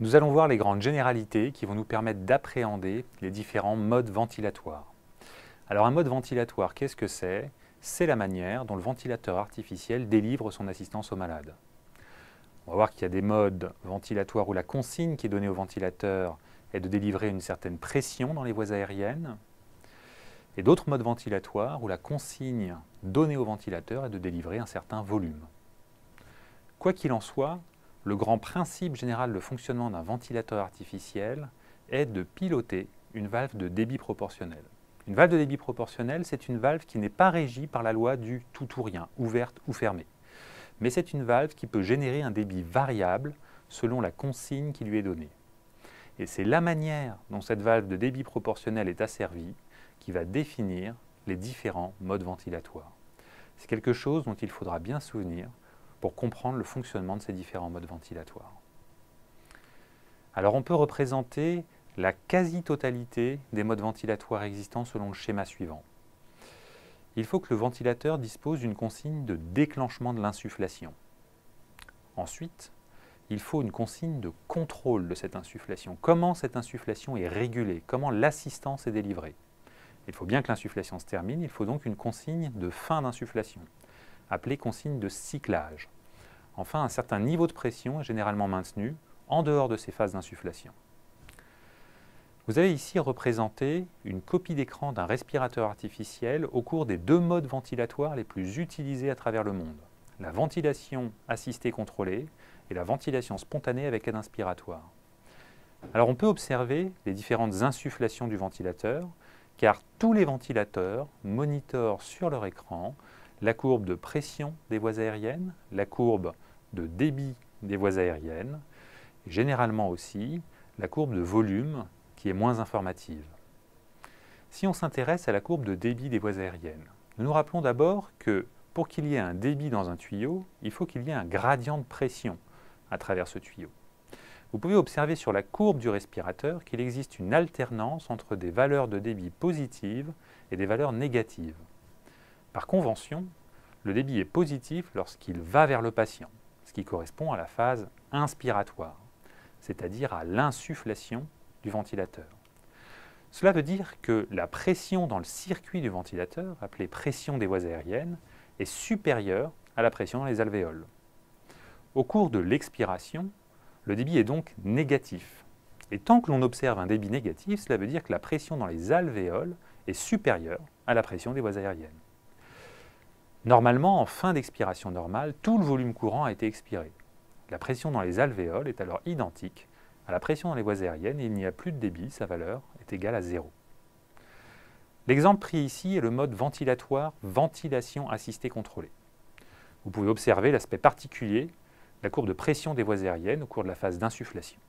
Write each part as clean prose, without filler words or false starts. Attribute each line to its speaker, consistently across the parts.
Speaker 1: Nous allons voir les grandes généralités qui vont nous permettre d'appréhender les différents modes ventilatoires. Alors un mode ventilatoire, qu'est-ce que c'est? C'est la manière dont le ventilateur artificiel délivre son assistance au malade. On va voir qu'il y a des modes ventilatoires où la consigne qui est donnée au ventilateur est de délivrer une certaine pression dans les voies aériennes, et d'autres modes ventilatoires où la consigne donnée au ventilateur est de délivrer un certain volume. Quoi qu'il en soit, le grand principe général de fonctionnement d'un ventilateur artificiel est de piloter une valve de débit proportionnel. Une valve de débit proportionnel, c'est une valve qui n'est pas régie par la loi du tout ou rien, ouverte ou fermée. Mais c'est une valve qui peut générer un débit variable selon la consigne qui lui est donnée. Et c'est la manière dont cette valve de débit proportionnel est asservie qui va définir les différents modes ventilatoires. C'est quelque chose dont il faudra bien se souvenir pour comprendre le fonctionnement de ces différents modes ventilatoires. Alors on peut représenter la quasi-totalité des modes ventilatoires existants selon le schéma suivant. Il faut que le ventilateur dispose d'une consigne de déclenchement de l'insufflation. Ensuite, il faut une consigne de contrôle de cette insufflation. Comment cette insufflation est régulée? Comment l'assistance est délivrée? Il faut bien que l'insufflation se termine, il faut donc une consigne de fin d'insufflation, appelée consigne de cyclage. Enfin, un certain niveau de pression est généralement maintenu en dehors de ces phases d'insufflation. Vous avez ici représenté une copie d'écran d'un respirateur artificiel au cours des deux modes ventilatoires les plus utilisés à travers le monde, la ventilation assistée contrôlée et la ventilation spontanée avec aide inspiratoire. Alors on peut observer les différentes insufflations du ventilateur, car tous les ventilateurs monitorent sur leur écran la courbe de pression des voies aériennes, la courbe de débit des voies aériennes, et généralement aussi la courbe de volume qui est moins informative. Si on s'intéresse à la courbe de débit des voies aériennes, nous nous rappelons d'abord que pour qu'il y ait un débit dans un tuyau, il faut qu'il y ait un gradient de pression à travers ce tuyau. Vous pouvez observer sur la courbe du respirateur qu'il existe une alternance entre des valeurs de débit positives et des valeurs négatives. Par convention, le débit est positif lorsqu'il va vers le patient, ce qui correspond à la phase inspiratoire, c'est-à-dire à l'insufflation du ventilateur. Cela veut dire que la pression dans le circuit du ventilateur, appelée pression des voies aériennes, est supérieure à la pression dans les alvéoles. Au cours de l'expiration, le débit est donc négatif. Et tant que l'on observe un débit négatif, cela veut dire que la pression dans les alvéoles est supérieure à la pression des voies aériennes. Normalement, en fin d'expiration normale, tout le volume courant a été expiré. La pression dans les alvéoles est alors identique à la pression dans les voies aériennes et il n'y a plus de débit, sa valeur est égale à 0. L'exemple pris ici est le mode ventilatoire ventilation assistée contrôlée. Vous pouvez observer l'aspect particulier, la courbe de pression des voies aériennes au cours de la phase d'insufflation.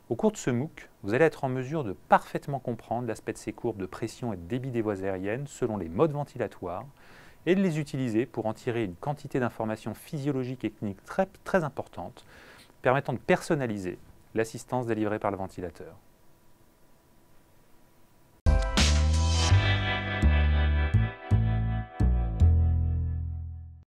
Speaker 1: Au cours de ce MOOC, vous allez être en mesure de parfaitement comprendre l'aspect de ces courbes de pression et de débit des voies aériennes selon les modes ventilatoires et de les utiliser pour en tirer une quantité d'informations physiologiques et cliniques très importantes permettant de personnaliser l'assistance délivrée par le ventilateur.